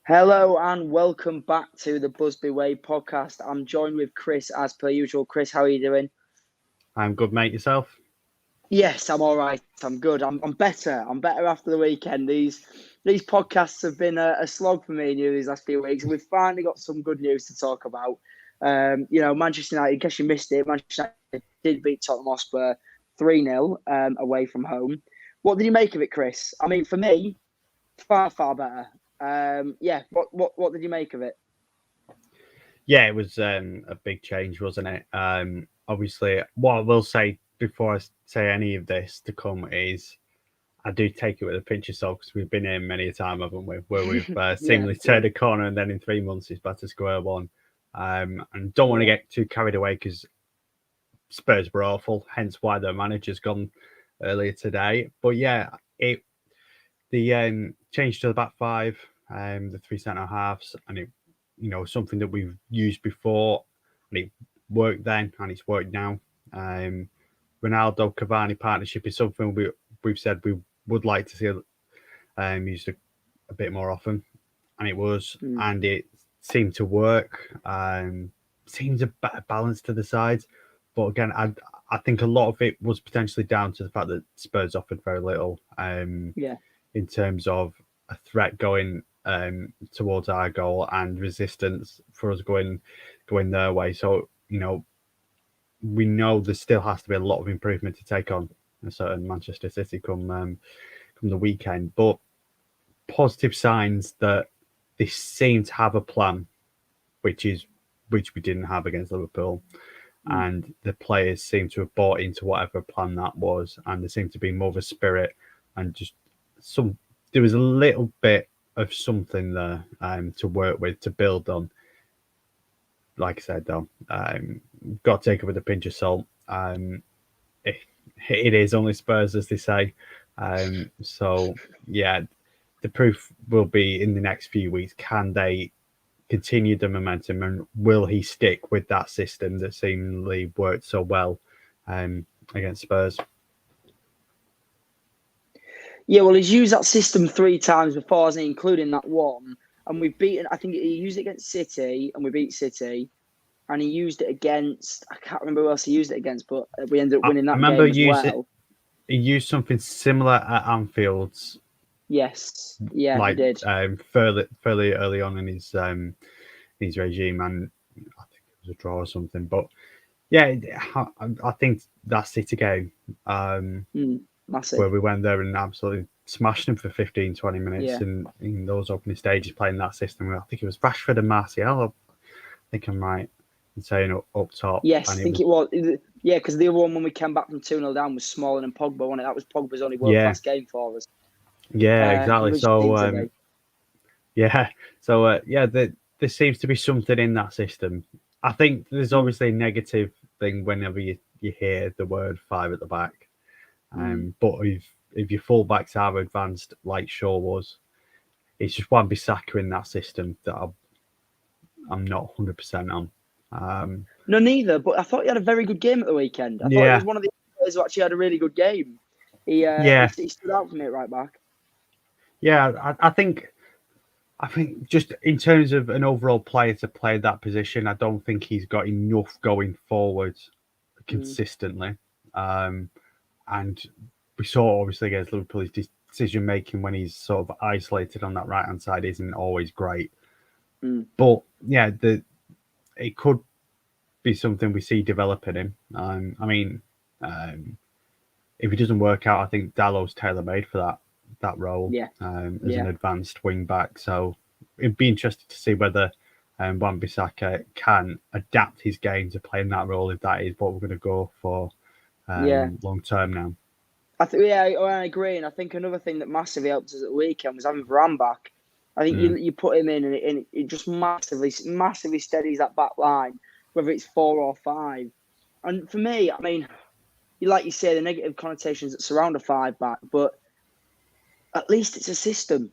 Hello and welcome back to the Busby Way Podcast. I'm joined with Chris as per usual. Chris, how are you doing? I'm good, mate. Yourself? Yes, I'm all right. I'm good. I'm better. I'm better after the weekend. These podcasts have been a slog for me and you these last few weeks, and we've finally got some good news to talk about. Manchester United, in case you missed it, Manchester United did beat Tottenham Hotspur 3-0 away from home. What did you make of it, Chris? I mean, for me, far better. What did you make of it? Yeah, it was a big change, wasn't it? Obviously, what I will say before I say any of this to come is I do take it with a pinch of salt because we've been here many a time, haven't we? Where we've seemingly turned a corner and then in 3 months it's back to square one. And don't want to get too carried away because Spurs were awful, hence why their manager's gone earlier today. But yeah, the change to the back five, the three centre halves, and it something that we've used before, and it worked then, and it's worked now. Ronaldo Cavani partnership is something we've said we would like to see used a bit more often, and it was, and it seemed to work. Seems a better balance to the sides, but again, I think a lot of it was potentially down to the fact that Spurs offered very little. In terms of a threat going towards our goal and resistance for us going their way. So, we know there still has to be a lot of improvement to take on a certain Manchester City come the weekend. But positive signs that they seem to have a plan, which we didn't have against Liverpool. And the players seem to have bought into whatever plan that was, and there seemed to be more of a spirit and just there was a little bit of something there to work with, to build on. Like I said, though, got to take it with a pinch of salt. It is only Spurs, as they say. So, yeah, the proof will be in the next few weeks. Can they continue the momentum, and will he stick with that system that seemingly worked so well against Spurs? Yeah, well, he's used that system 3 times before, hasn't he, including that one. And we've beaten, I think he used it against City, and we beat City. And he used it against, I can't remember who else he used it against, but we ended up winning that game as well. He used something similar at Anfield's. Yes, yeah, he did. Fairly early on in his regime, and I think it was a draw or something. But yeah, I think that City game, massive, where we went there and absolutely smashed them for 15, 20 minutes in those opening stages playing that system. I think it was Rashford and Martial. I think I'm right in saying up top. Yes, I think it was. Yeah, because the other one when we came back from 2-0 down was Smalling and Pogba, wasn't it? That was Pogba's only world-class game for us. Yeah, exactly. So, there seems to be something in that system. I think there's obviously a negative thing whenever you hear the word 5 at the back. But if your fullbacks are advanced like Shaw was, it's just Wan-Bissaka in that system that I'm not 100% on. No, neither. But I thought he had a very good game at the weekend. I thought he was one of the players who actually had a really good game. He stood out for me at right back. Yeah, I think just in terms of an overall player to play that position, I don't think he's got enough going forward consistently. And we saw obviously against Liverpool his decision making when he's sort of isolated on that right hand side isn't always great. But yeah, it could be something we see developing him. If he doesn't work out, I think Dallow's tailor made for that role as an advanced wing back. So it'd be interesting to see whether Wan-Bissaka can adapt his game to playing that role, if that is what we're going to go for long term now. I agree. And I think another thing that massively helped us at the weekend was having Varane back. I think you put him in and it just massively steadies that back line, whether it's 4 or 5. And for me, I mean, like you say, the negative connotations that surround a 5 back, but at least it's a system.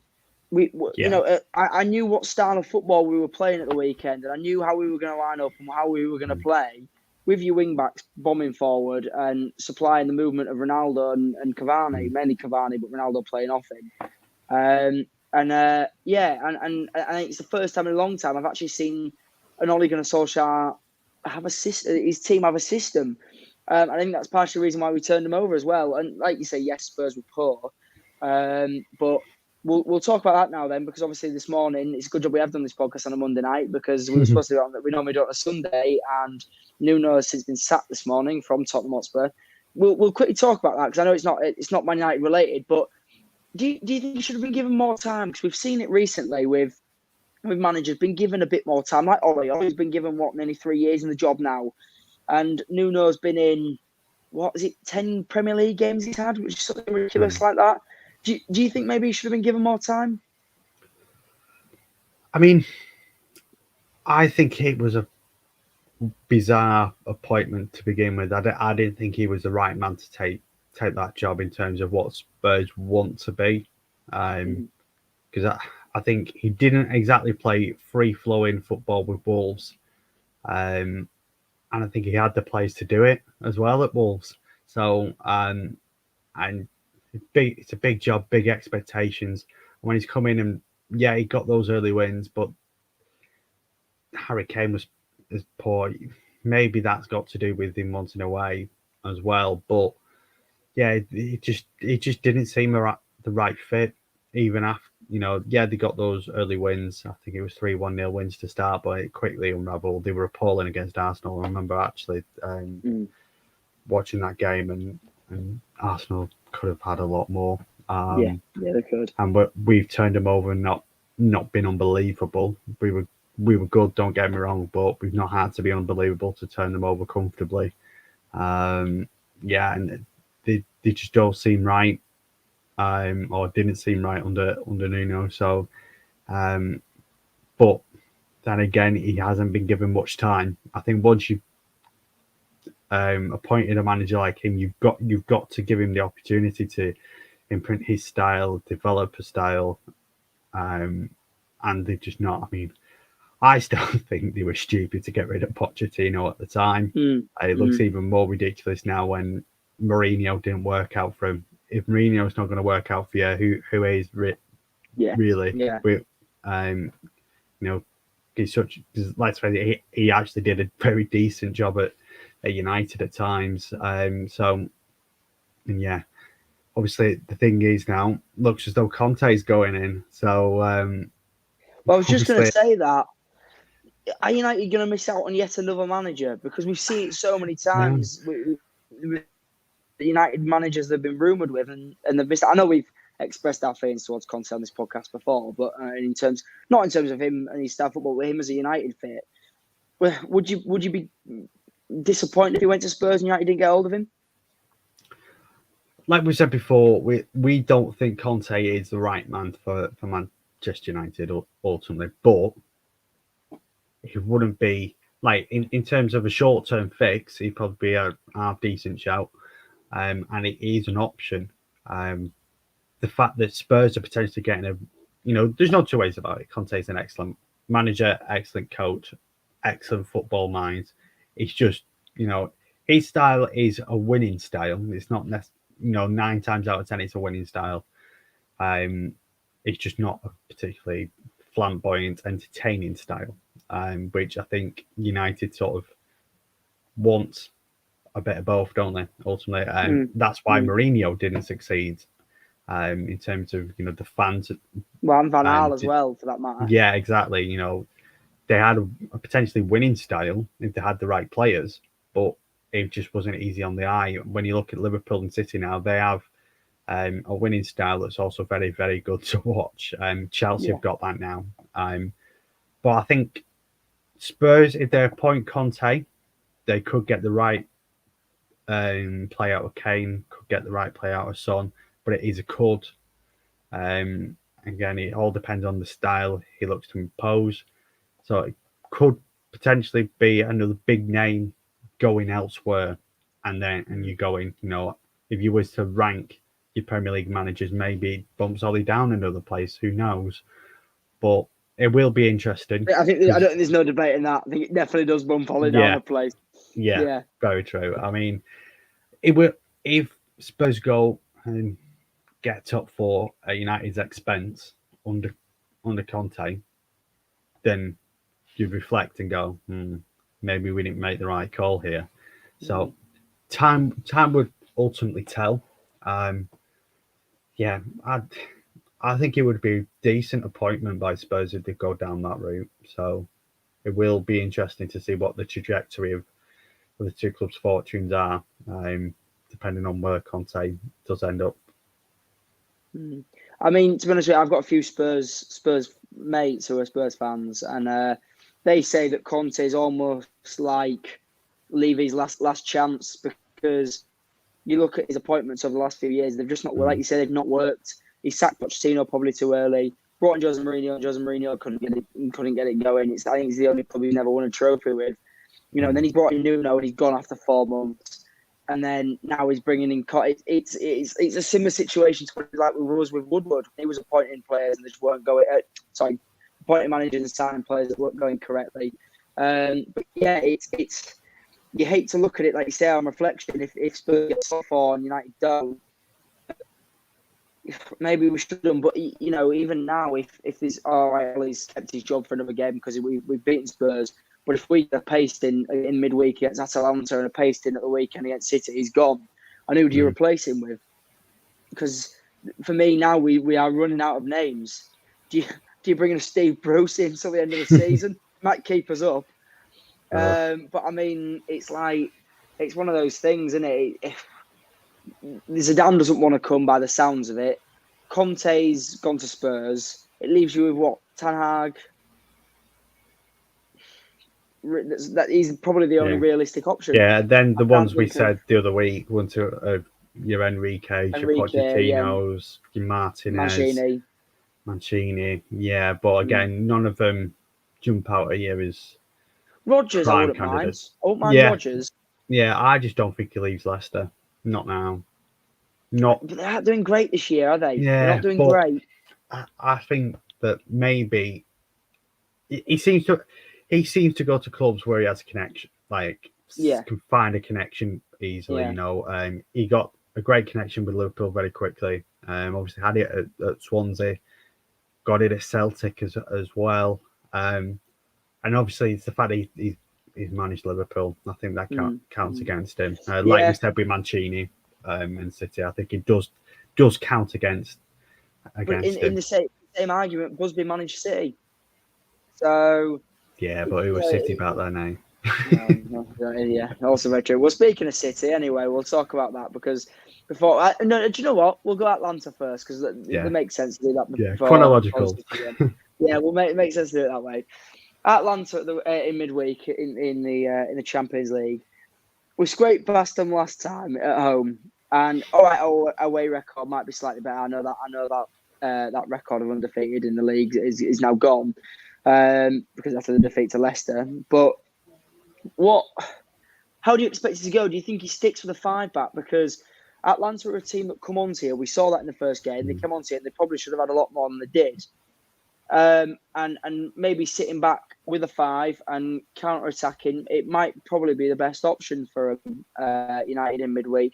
I knew what style of football we were playing at the weekend, and I knew how we were going to line up and how we were going to play, with your wing backs bombing forward and supplying the movement of Ronaldo and Cavani, mainly Cavani, but Ronaldo playing off him. And and I think it's the first time in a long time I've actually seen an Ole Gunnar Solskjaer have a system, his team have a system. I think that's partially the reason why we turned him over as well. And like you say, yes, Spurs were poor, but we'll talk about that now then, because obviously this morning it's a good job we have done this podcast on a Monday night, because we were supposed to do it on, we normally do it on a Sunday, and Nuno has since been sacked this morning from Tottenham Hotspur. We'll quickly talk about that, because I know it's not Man United related, but do you think he should have been given more time? Because we've seen it recently with managers been given a bit more time. Like Ole, Ole's been given nearly 3 years in the job now, and Nuno's been in 10 Premier League games he's had, which is something ridiculous like that. Do you think maybe he should have been given more time? I mean, I think it was a bizarre appointment to begin with. I didn't think he was the right man to take that job in terms of what Spurs want to be, because I think he didn't exactly play free-flowing football with Wolves, and I think he had the players to do it as well at Wolves. So, and it's a big job, big expectations. When he's come in and he got those early wins, but Harry Kane was poor. Maybe that's got to do with him wanting away as well. But yeah, it just didn't seem the right fit. Even after they got those early wins. I think it was 3-1-0 wins to start, but it quickly unravelled. They were appalling against Arsenal. I remember actually watching that game, and Arsenal could have had a lot more. Yeah, they could. And we've turned them over and not been unbelievable. We were good, don't get me wrong, but we've not had to be unbelievable to turn them over comfortably. And they just don't seem right, or didn't seem right under Nuno. So, but then again, he hasn't been given much time. I think once you've appointed a manager like him, you've got to give him the opportunity to imprint his style, develop a style, and they've just not. I mean, I still think they were stupid to get rid of Pochettino at the time. It looks even more ridiculous now when Mourinho didn't work out for him. If Mourinho's not going to work out for you, who is really? Yeah. He's such. Let's say he actually did a very decent job at United at times. Obviously the thing is now looks as though Conte's going in. So, well, I was just going to say that. Are United going to miss out on yet another manager? Because we've seen it so many times with the United managers they've been rumoured with, and they've missed. I know we've expressed our feelings towards Conte on this podcast before, but not in terms of him and his style football, with him as a United fit, would you be disappointed if he went to Spurs and United didn't get hold of him? Like we said before, we don't think Conte is the right man for Manchester United ultimately, but he wouldn't be like in terms of a short-term fix. He'd probably be a half decent shout, and it is an option. The fact that Spurs are potentially getting there's no two ways about it. Conte's an excellent manager, excellent coach, excellent football mind. It's just his style is a winning style. It's not 9 times out of 10 it's a winning style. It's just not a particularly flamboyant, entertaining style, which I think United sort of want a bit of both, don't they? Ultimately, that's why Mourinho didn't succeed in terms of the fans. Well, and Van Gaal as well, for that matter. Yeah, exactly. They had a potentially winning style if they had the right players, but it just wasn't easy on the eye. When you look at Liverpool and City now, they have a winning style that's also very, very good to watch. Chelsea have got that now. But I think Spurs, if they appoint Conte, they could get the right play out of Kane, could get the right play out of Son, but it is a could. Again, it all depends on the style he looks to impose. So it could potentially be another big name going elsewhere, and you're going, if you was to rank your Premier League managers, maybe it bumps Ollie down another place. Who knows? But it will be interesting. I don't think there's no debate in that. I think it definitely does bump Ollie down a place. Yeah, very true. I mean, it will if Spurs go and get top 4 at United's expense. under Conte, then you reflect and go, maybe we didn't make the right call here. So time would ultimately tell. Yeah, I think it would be a decent appointment by Spurs if they go down that route. So it will be interesting to see what the trajectory of the two clubs' fortunes are, depending on where Conte does end up. I mean, to be honest with you, I've got a few Spurs mates who are Spurs fans, and they say that Conte is almost like Levy's last chance, because you look at his appointments over the last few years, they've just not, like you said, they've not worked. He sacked Pochettino probably too early. Brought in Jose Mourinho, and Jose Mourinho couldn't get it going. I think he's the only club he's never won a trophy with. And then he's brought in Nuno, and he's gone after 4 months. And then now he's bringing in. It's a similar situation to what like was with Woodward. He was appointing players and they just weren't going. Appointing managers and signing players that weren't going correctly. But yeah, it's you hate to look at it like you say on reflection. If Spurs get top 4 and United don't, maybe we should have done. But even now, if there's he's kept his job for another game because we've beaten Spurs. But if we get a pasting in midweek against Atalanta and a pasting at the weekend against City, he's gone. And who do you replace him with? Because for me now, we are running out of names. Do you bring in a Steve Bruce in until the end of the season? Might keep us up. But I mean, it's one of those things, isn't it? If Zidane doesn't want to come by the sounds of it, Conte's gone to Spurs. It leaves you with what? Ten Hag. That is probably the only realistic option. Yeah, then the ones we said the other week, your Enrique, your Pochettinos, your Martinez, Mancini. Yeah, but again, none of them jump out at you as Rodgers. I wouldn't mind. I wouldn't mind Rodgers. Yeah, I just don't think he leaves Leicester. Not now. But they're not doing great this year, are they? Yeah, they're not doing great. I think that maybe he seems to go to clubs where he has a connection, can find a connection easily. He got a great connection with Liverpool very quickly. Obviously had it at Swansea, got it at Celtic as well. And obviously it's the fact he's managed Liverpool. I think that counts against him. Like we said with Mancini and City, I think it does count against but him. In the same argument, Busby managed City. So yeah, but who was City about that now? Yeah, also very true. Well, speaking of City, anyway, we'll talk about that because before. Do you know what? We'll go Atlanta first because it makes sense to do that. Yeah, chronological. Yeah, we'll make sense to do it that way. Atlanta in midweek in the Champions League. We scraped past them last time at home, and our away record might be slightly better. I know that that record of undefeated in the league is now gone. Because after the defeat to Leicester. But how do you expect it to go? Do you think he sticks with a 5-back? Because Atlanta are a team that come onto here. We saw that in the first game. They come onto here and they probably should have had a lot more than they did. And maybe sitting back with a 5 and counter-attacking, it might probably be the best option for United in midweek.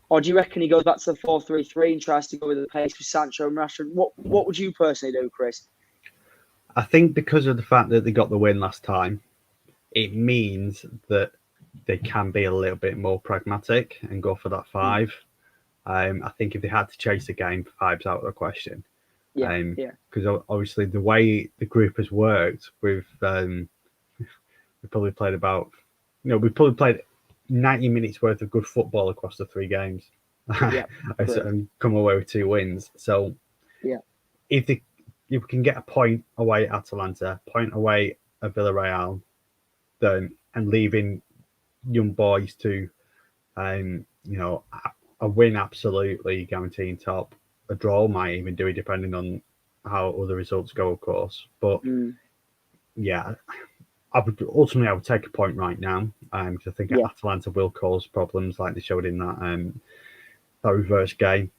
Or do you reckon he goes back to the 4-3-3 and tries to go with the pace with Sancho and Rashford? What would you personally do, Chris? I think because of the fact that they got the win last time, it means that they can be a little bit more pragmatic and go for that 5. I think if they had to chase the game, 5's out of the question. Because obviously the way the group has worked, we probably played 90 minutes worth of good football across the 3 games. And come away with 2 wins. So if you can get a point away at Atalanta, point away at Villarreal, and leaving young boys to, a win absolutely guaranteeing top. A draw might even do it depending on how other results go, of course. But I would take a point right now because I think Atalanta will cause problems like they showed in that reverse game.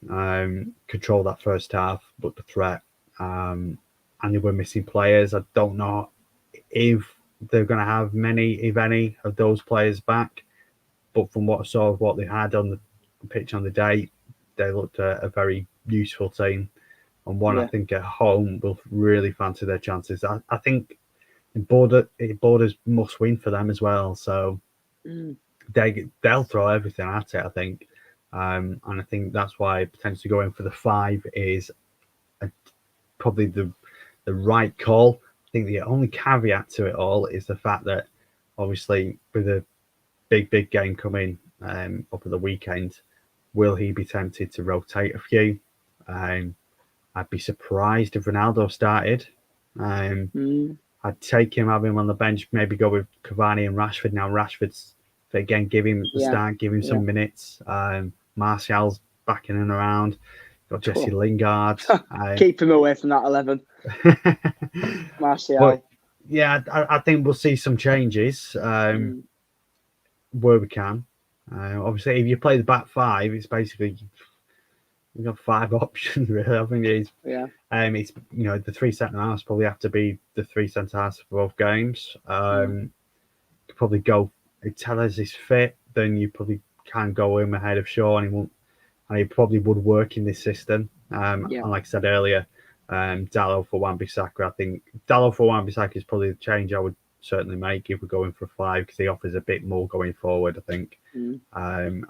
Control that first half, but the threat. And they were missing players. I don't know if they're going to have many, if any, of those players back. But from what I saw of what they had on the pitch on the day, they looked a very useful team. and one I think at home will really fancy their chances. I think it borders must win for them as well. So they'll throw everything at it, I think. And I think that's why potentially going for the 5 is probably the right call. I think the only caveat to it all is the fact that obviously with a big game coming up at the weekend, will he be tempted to rotate a few? I'd be surprised if Ronaldo started. I'd take him, have him on the bench, maybe go with Cavani and Rashford. Now Rashford's again, give him the start, give him some minutes. Martial's back in and around. Got Jesse Lingard. Keep him away from that 11. Martial. But, yeah, I think we'll see some changes where we can. Obviously, if you play the back 5, it's basically we've got 5 options. Really, I think it's it's the 3 centre halves probably have to be the 3 centre halves for both games. Could probably go. If Tellers is fit, then you probably can go him ahead of Shaw, and he probably would work in this system. And like I said earlier, Dalot for Wan-Bissaka. I think Dalot for Wan-Bissaka is probably the change I would certainly make if we're going for 5 because he offers a bit more going forward. I think. And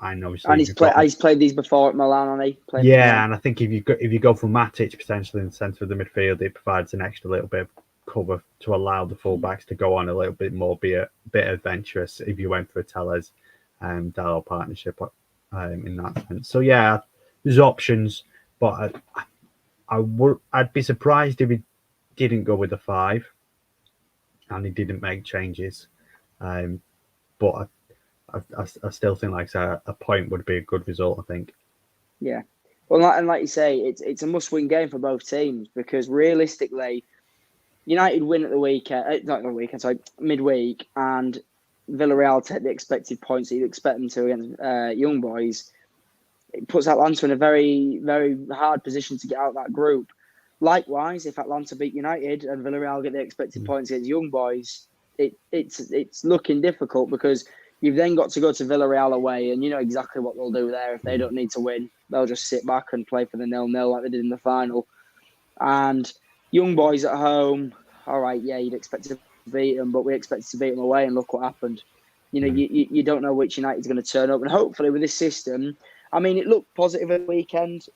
obviously, he's played these before at Milan, hasn't he? And I think if you go for Matic potentially in the centre of the midfield, it provides an extra little bit of cover to allow the fullbacks to go on a little bit more, be a bit adventurous if you went for a Tellez Dalot partnership in that sense. So yeah, there's options, but I'd be surprised if he didn't go with the 5 and he didn't make changes. But I still think, like I say, a point would be a good result, I think. Yeah. Well, and like you say, it's a must-win game for both teams because realistically, United win at the weekend, midweek, and Villarreal take the expected points that you'd expect them to against Young Boys. It puts Atlanta in a very, very hard position to get out of that group. Likewise, if Atlanta beat United and Villarreal get the expected points against Young Boys, it's looking difficult because you've then got to go to Villarreal away, and you know exactly what they'll do there. If they don't need to win, they'll just sit back and play for the 0-0 like they did in the final. And Young Boys at home, all right, yeah, you'd expect to beat them, but we expected to beat them away, and look what happened. You don't know which United's going to turn up. And hopefully with this system, I mean, it looked positive at the weekend.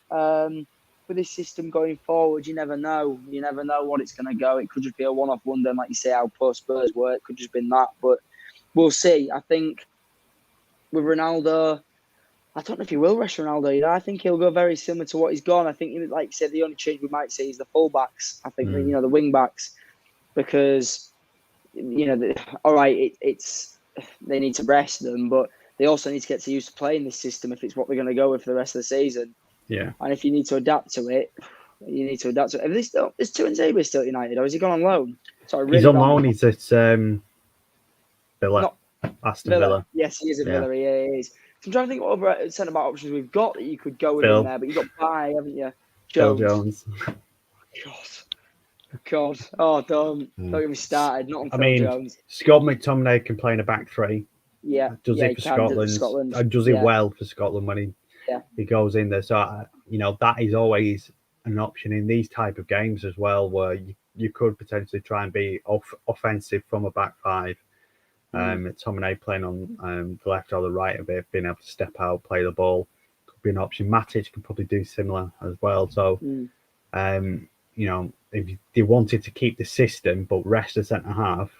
With this system going forward, you never know. You never know what it's going to go. It could just be a one-off wonder, like you say, how poor Spurs were. It could just been that, but we'll see. I think with Ronaldo, I don't know if he will rest Ronaldo. I think he'll go very similar to what he's gone. I think, like you said, the only change we might see is the full-backs. I think, the wing-backs, because, all right, it's they need to rest them, but they also need to get used to playing this system if it's what they're going to go with for the rest of the season. Yeah. And if you need to adapt to it, you need to adapt to it. Is Tuanzebe still at United, or has he gone on loan? Sorry, really he's on loan. He's at Villa. Aston Villa. Yes, he is at Villa. Yeah, he is. So I'm trying to think what other centre-back options we've got that you could go with in there, but you've got Pai, haven't you? Jones. God. Oh, don't get me started. Not on Phil Jones. Scott McTominay can play in a back 3. Yeah. Does it for Scotland. And does it well for Scotland when he goes in there. So, that is always an option in these type of games as well, where you could potentially try and be offensive from a back 5. McTominay playing on the left or the right of it, being able to step out, play the ball, could be an option. Matic could probably do similar as well. So, if they wanted to keep the system but rest the centre half,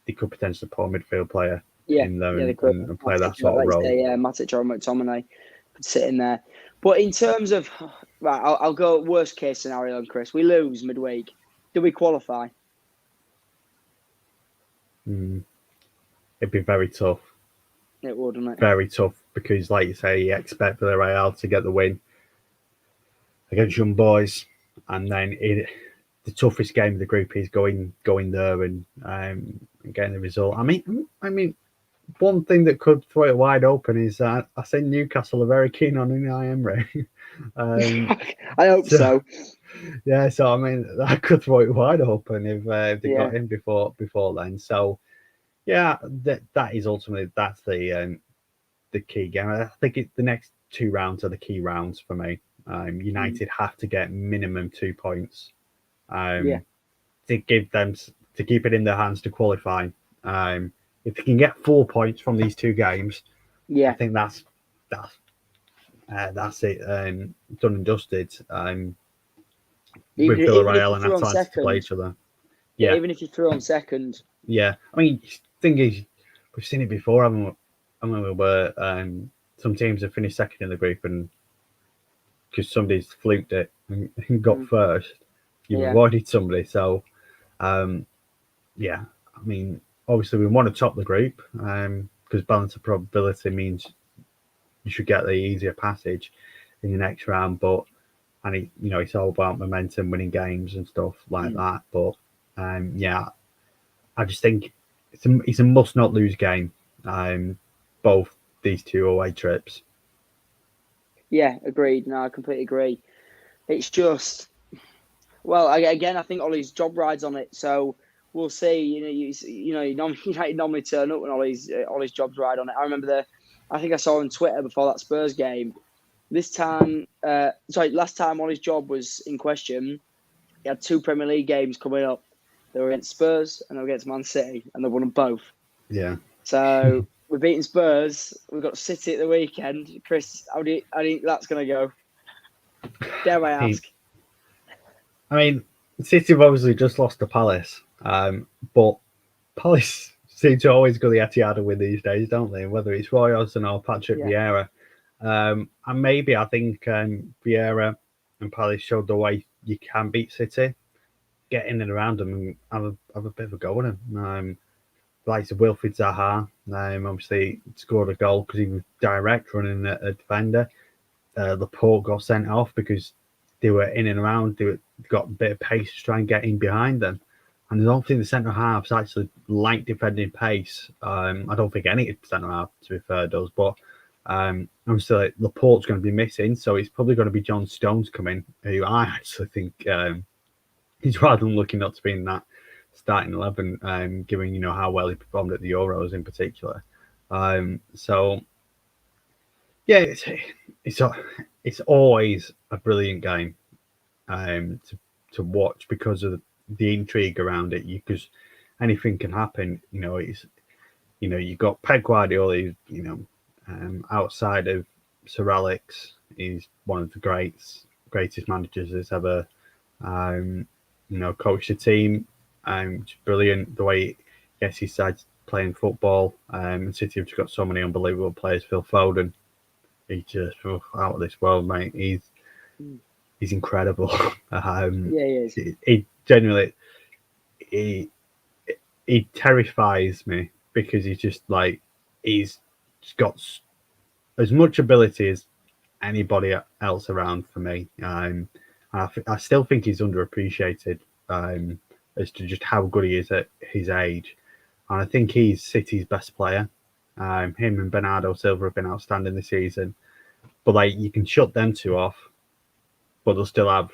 they could potentially put a midfield player in there and play that sort of role. Matic or McTominay could sit in there. But in terms of, right, I'll go worst case scenario on Chris. We lose midweek. Do we qualify? It'd be very tough. It would, wouldn't it? Very tough because, like you say, you expect Villarreal to get the win against Young Boys, and then the toughest game of the group is going there and getting the result. I mean, one thing that could throw it wide open is I think Newcastle are very keen on Unai Emery. I hope so. Yeah, so I mean that could throw it wide open if they got in before then. So yeah, that is ultimately that's the key game. I think the next 2 rounds are the key rounds for me. United have to get minimum 2 points Yeah. to give them to keep it in their hands to qualify. If they can get 4 points from these two games, I Yeah. think that's it, done and dusted. With Even if Villarreal you and threw on Atalanta to play second, each other. yeah, Yeah, even if you threw on second, yeah. I mean, thing is, we've seen it before, haven't we? I mean, where some teams have finished second in the group, and because somebody's fluked it and got first, you've yeah, avoided somebody. So, yeah, I mean, obviously we want to top the group because balance of probability means you should get the easier passage in the next round. But it's all about momentum, winning games and stuff like that. But yeah, I just think it's a must not lose game. Both these two away trips. yeah, agreed. No, I completely agree. It's just, well, again, I think Ollie's job rides on it, so we'll see. You normally turn up when Ollie's jobs ride on it. I remember I think I saw on Twitter before that Spurs game. Last time Ollie's job was in question. He had two Premier League games coming up. They were against Spurs and they were against Man City, and they won them both. Yeah. So we're beating Spurs. We've got City at the weekend. Chris, how do you think that's going to go? Dare I ask? I mean, City have obviously just lost to Palace, but Palace seem to always go the Etihad and win these days, don't they? Whether it's Roy Hodgson or Patrick Vieira. And maybe I think Vieira and Palace showed the way you can beat City, get in and around them and have a bit of a go at them. Like Wilfried Zaha, obviously scored a goal because he was direct running a defender. Laporte got sent off because they were in and around. They got a bit of pace to try and get in behind them. And I don't think the centre halves actually like defending pace. I don't think any centre half, to be fair, does. But obviously Laporte's going to be missing, so it's probably going to be John Stones coming, who I actually think he's rather unlucky not to be in that starting 11, given how well he performed at the Euros in particular. So yeah, it's always a brilliant game to watch because of the intrigue around it. Because anything can happen. You've got Pep Guardiola. Outside of Sir Alex, he's one of the greatest managers that's ever coached a team. It's brilliant the way he gets his side playing football. And City have just got so many unbelievable players. Phil Foden, he's just out of this world, mate. He's incredible. Yeah, he is. He genuinely he terrifies me because he's got as much ability as anybody else around for me. I still think he's underappreciated as to just how good he is at his age. And I think he's City's best player. Him and Bernardo Silva have been outstanding this season. But you can shut them two off, but they'll still have,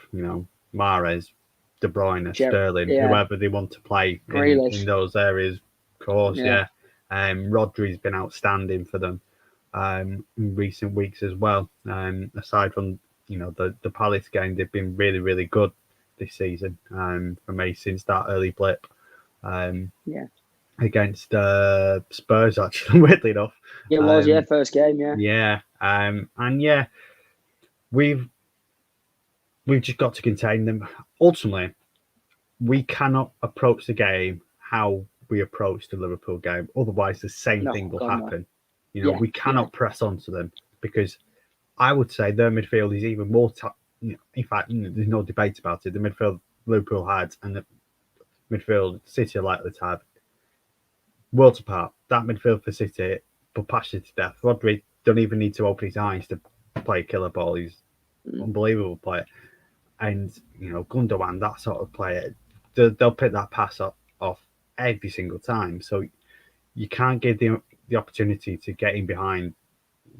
Mahrez, De Bruyne, Sterling, whoever they want to play in those areas. Of course, yeah. Rodri's been outstanding for them in recent weeks as well. Aside from the Palace game, they've been really, really good this season for me since that early blip. Against Spurs, actually, weirdly enough. It was, first game, Yeah, and yeah, we've just got to contain them. Ultimately, we cannot approach the game how we approached the Liverpool game. Otherwise, the same thing will happen. No. We cannot press onto them because I would say their midfield is even more. In fact, there's no debate about it. The midfield Liverpool had and the midfield City are likely to have worlds apart. That midfield for City, but passionate to death. Rodri don't even need to open his eyes to play a killer ball. He's unbelievable player. And Gundogan, that sort of player, they'll pick that pass off every single time. So you can't give the opportunity to get in behind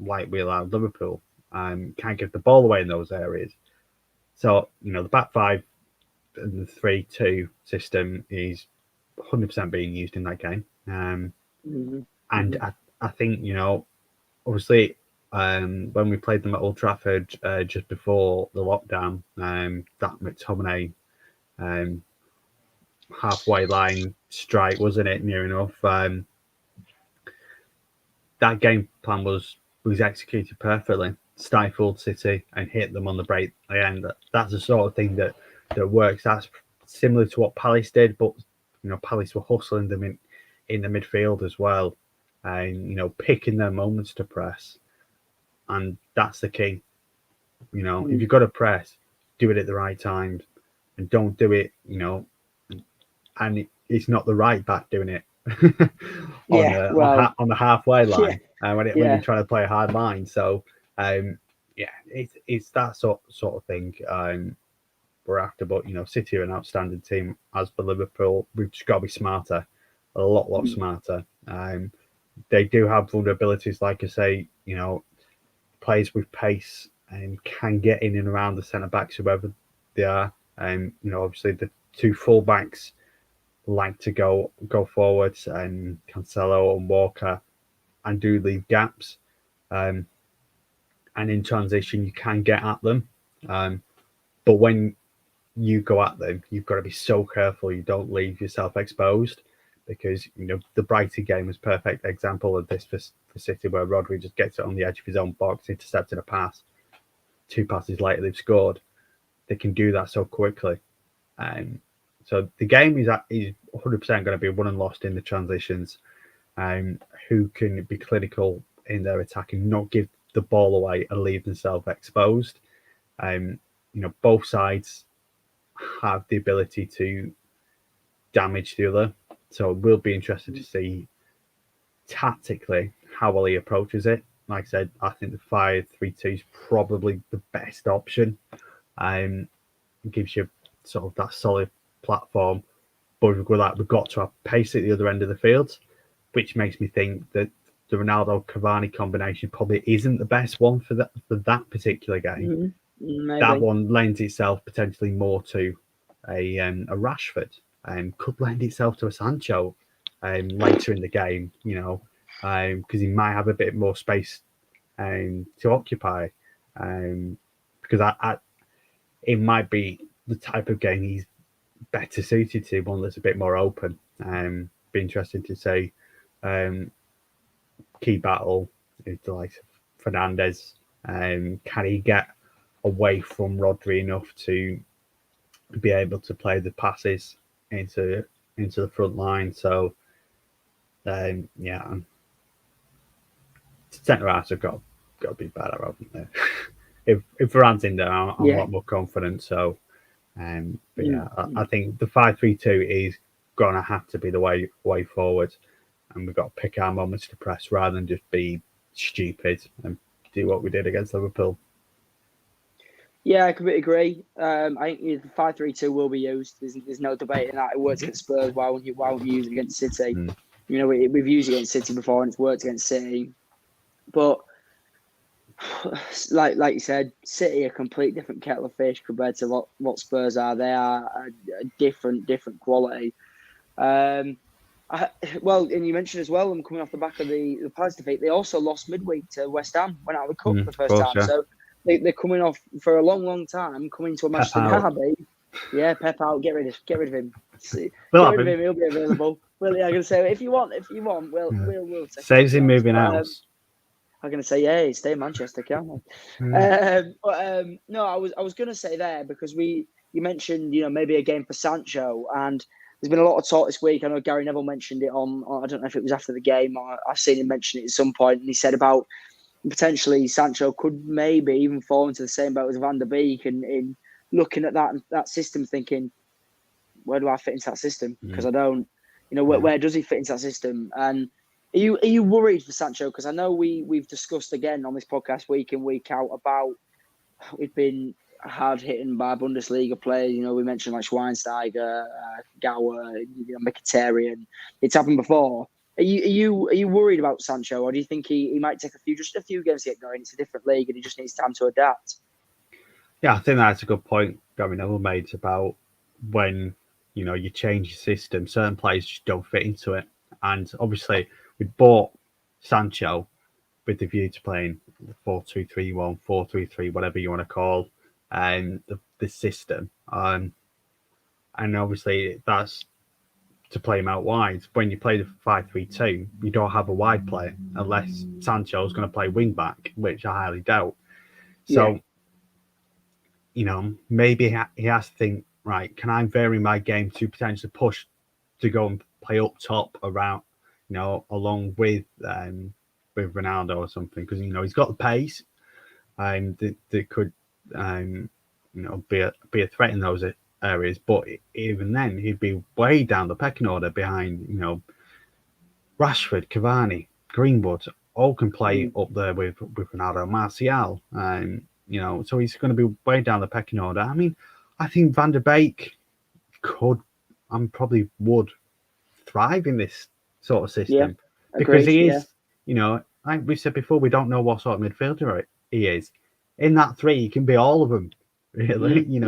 like we allowed Liverpool. Can't give the ball away in those areas. So the back five and the 3-2 system is 100% being used in that game. And I think obviously when we played them at Old Trafford just before the lockdown. That McTominay halfway line strike, wasn't it? Near enough. That game plan was executed perfectly. Stifled City and hit them on the break again. That's the sort of thing that works. That's similar to what Palace did, but Palace were hustling them in the midfield as well, and picking their moments to press, and that's the key. If you've got to press, do it at the right times, and don't do it. And it's not the right back doing it on the halfway line when you're trying to play a hard line. So it's that sort of thing we're after. But City are an outstanding team. As for Liverpool, we've just got to be smarter, a lot smarter. They do have vulnerabilities, like I say. Players with pace and can get in and around the centre backs, whoever they are. Obviously the two full backs like to go forwards, and Cancelo and Walker, and do leave gaps. And in transition, you can get at them. But when you go at them, you've got to be so careful you don't leave yourself exposed, because the Brighton game was a perfect example of this for City, where Rodri just gets it on the edge of his own box, intercepting a pass. 2 passes later, they've scored. They can do that so quickly. So the game is 100% going to be won and lost in the transitions. Who can be clinical in their attack and not give the ball away and leave themselves exposed. Both sides have the ability to damage the other. So we'll be interested to see tactically how well he approaches it. Like I said, I think the 5-3-2 is probably the best option. It gives you sort of that solid platform, but with that, we've got to have pace at the other end of the field, which makes me think that the Ronaldo-Cavani combination probably isn't the best one for that particular game. Maybe. That one lends itself potentially more to a Rashford, and could lend itself to a Sancho later in the game, because he might have a bit more space to occupy, because it might be the type of game he's better suited to, one that's a bit more open. Be interesting to see. Key battle is the likes of Fernandes. Can he get away from Rodri enough to be able to play the passes into the front line? So centre halves have got to be better, haven't they? if Varane's in there, I'm a lot more confident. So I think the 5-3-2 is gonna have to be the way forward, and we've got to pick our moments to press rather than just be stupid and do what we did against Liverpool. Yeah, I completely agree. I think the 5-3-2 will be used. There's no debate in that. It works against Spurs. Why won't you use it against City? We've used it against City before, and it's worked against City. But like you said, City are a complete different kettle of fish compared to what Spurs are. They are a different quality. And you mentioned as well, them coming off the back of the Palace defeat, they also lost midweek to West Ham, went out of the cup for the first time. Yeah. So they're coming off for a long time, coming to a Manchester derby. Yeah, Pep out. Get rid of him. Get rid of him. He'll be available. Well, yeah, I'm gonna say if you want, we'll take saves him moving house. I'm gonna say, stay in Manchester, can't I? No, I was gonna say there because you mentioned maybe a game for Sancho, and there's been a lot of talk this week. I know Gary Neville mentioned it on I don't know if it was after the game or I've seen him mention it at some point, and he said about potentially Sancho could maybe even fall into the same boat as Van der Beek, and in looking at that system, thinking, where do I fit into that system? Because I don't, where does he fit into that system? And are you worried for Sancho? Because I know we've discussed again on this podcast week in week out about we've been hard hitting by Bundesliga players. We mentioned like Schweinsteiger, Gower, Mkhitaryan. It's happened before. Are you worried about Sancho, or do you think he might take just a few games to get going? It's a different league, and he just needs time to adapt. Yeah, I think that's a good point Gary Neville made about when you change your system, certain players just don't fit into it. And obviously, we bought Sancho with the view to playing 4-2-3-1, 4-3-3, whatever you want to call the system. And obviously that's to play him out wide. When you play the 5-3-2, you don't have a wide player unless Sancho's going to play wing back, which I highly doubt. So, maybe he has to think, right, can I vary my game to potentially push to go and play up top around, along with Ronaldo or something, because he's got the pace, that could be a threat in those areas. But even then, he'd be way down the pecking order behind Rashford, Cavani, Greenwood. All can play up there with Ronaldo, Martial, so he's going to be way down the pecking order. I mean, I think Van der Beek could, and probably would, thrive in this sort of system because he is, like we said before, we don't know what sort of midfielder he is. In that three, he can be all of them. Really, you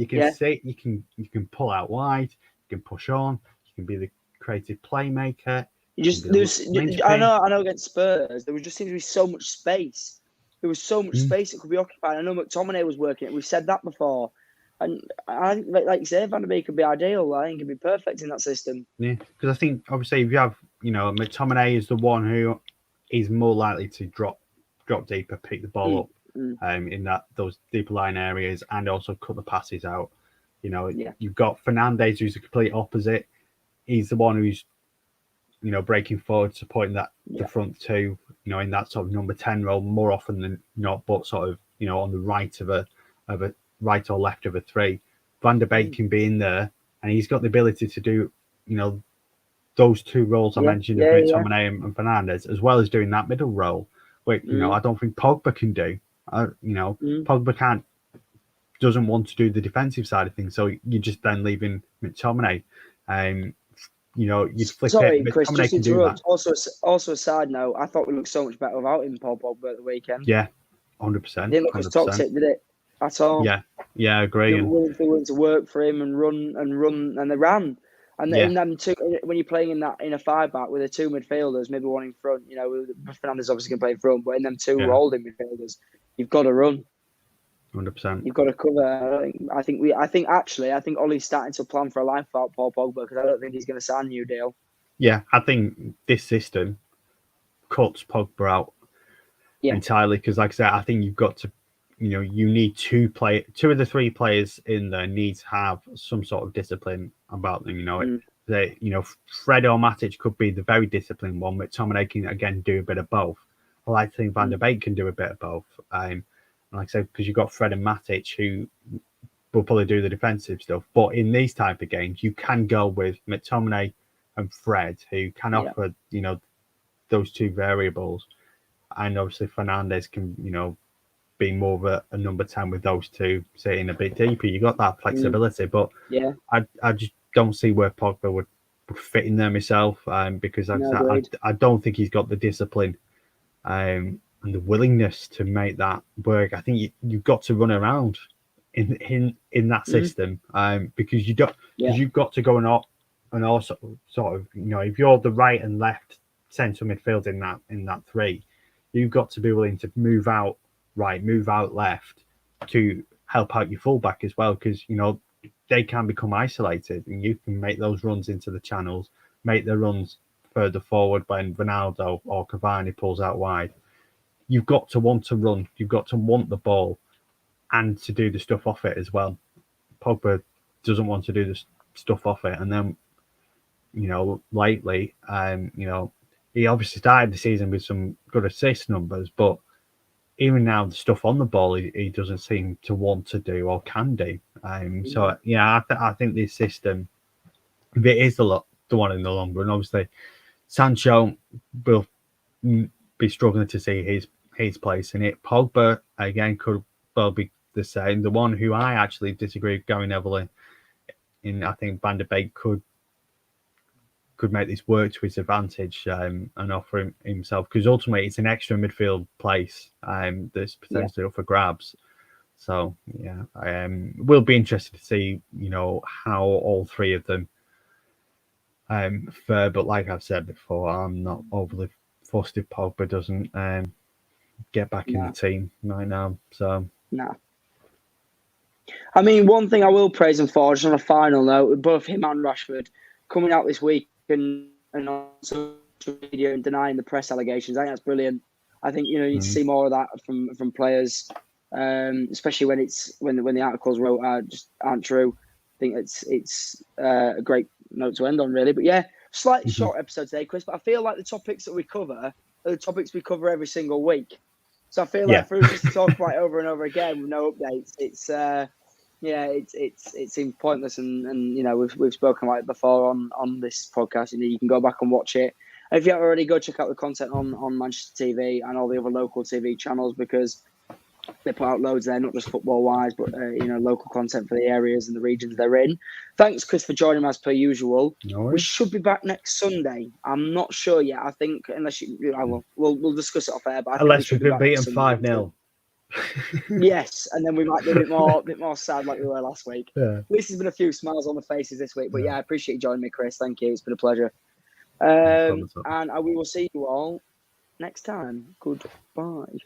can sit, you can pull out wide, you can push on, you can be the creative playmaker. I know against Spurs, there just seems to be so much space. There was so much space that could be occupied. I know McTominay was working it. We've said that before. And I think, like you say, Van der Beek could be ideal. I think he'd be perfect in that system. Yeah, because I think, obviously, if you have, McTominay is the one who is more likely to drop deeper, pick the ball up in those deeper line areas, and also cut the passes out. You've got Fernandes, who's the complete opposite. He's the one who's breaking forward, supporting the front two, in that sort of number 10 role more often than not, but sort of, on the right of a right or left of a three. Van der Beek can be in there, and he's got the ability to do, those two roles I mentioned of McTominay and Fernandes, as well as doing that middle role, which, I don't think Pogba can do. Pogba doesn't want to do the defensive side of things, so you're just then leaving McTominay. You'd flip Sorry, it. Chris, just interrupt. That. Also, a side note, I thought we looked so much better without him, Paul Pogba, at the weekend. Yeah, 100%. Didn't look as toxic, did it? At all. Yeah, I agree. They were willing to work for him and run, and they ran. And in them two, when you're playing in a five back with the two midfielders, maybe one in front, Fernandes obviously can play in front, but in them two holding midfielders, you've got to run. 100%. You've got to cover. I think Ollie's starting to plan for a life without Paul Pogba, because I don't think he's going to sign a new deal. Yeah, I think this system cuts Pogba out entirely, because, like I said, I think you've got to, you need two of the three players in there need to have some sort of discipline about them. Fred or Matic could be the very disciplined one, but McTominay can again do a bit of both. I like to think Van der Beek can do a bit of both. Like I said, because you've got Fred and Matic who will probably do the defensive stuff. But in these type of games, you can go with McTominay and Fred, who can offer, those two variables. And obviously Fernandes can, be more of a number 10 with those two sitting a bit deeper. You got that flexibility, but I just don't see where Pogba would fit in there myself, because I don't think he's got the discipline and the willingness to make that work. I think you've got to run around in that system, because you don't, because you've got to go and also sort of, if you're the right and left centre midfield in that three, you've got to be willing to move out right, move out left to help out your fullback as well, because they can become isolated, and you can make those runs into the channels, make the runs further forward when Ronaldo or Cavani pulls out wide. You've got to want to run, you've got to want the ball, and to do the stuff off it as well. Pogba doesn't want to do the stuff off it, and then lately, he obviously started the season with some good assist numbers, but even now, the stuff on the ball, he doesn't seem to want to do or can do. So I think this system, if it is the one in the long run, obviously Sancho will be struggling to see his place in it. Pogba again could well be the same. The one who I actually disagree with Gary Neville in, I think Van der Beek could make this work to his advantage, and offer himself, because ultimately it's an extra midfield place that's potentially up for grabs. So we'll be interested to see how all three of them fare. But like I've said before, I'm not overly fussed if Pogba doesn't get back in the team right now. So nah. I mean, one thing I will praise him for, just on a final note, both him and Rashford coming out this week and on social media and denying the press allegations. I think that's brilliant. I think you need to see more of that from players, especially when the articles wrote just aren't true. I think it's a great note to end on, really. But yeah, slightly short episode today, Chris. But I feel like the topics that we cover are the topics we cover every single week. So I feel like for us just to talk about it over and over again with no updates, it seems pointless, and we've spoken about it before on this podcast. You can go back and watch it. And if you haven't already, go check out the content on Manchester TV and all the other local TV channels, because they put out loads there, not just football wise, but local content for the areas and the regions they're in. Thanks, Chris, for joining us per usual. No worries. We should be back next Sunday. I'm not sure yet. I think unless we'll discuss it off air. But unless we've been beaten 5-0. Yes, and then we might be a bit more sad like we were last week. Yeah. At least there's been a few smiles on the faces this week. But I appreciate you joining me, Chris. Thank you. It's been a pleasure. And we will see you all next time. Goodbye.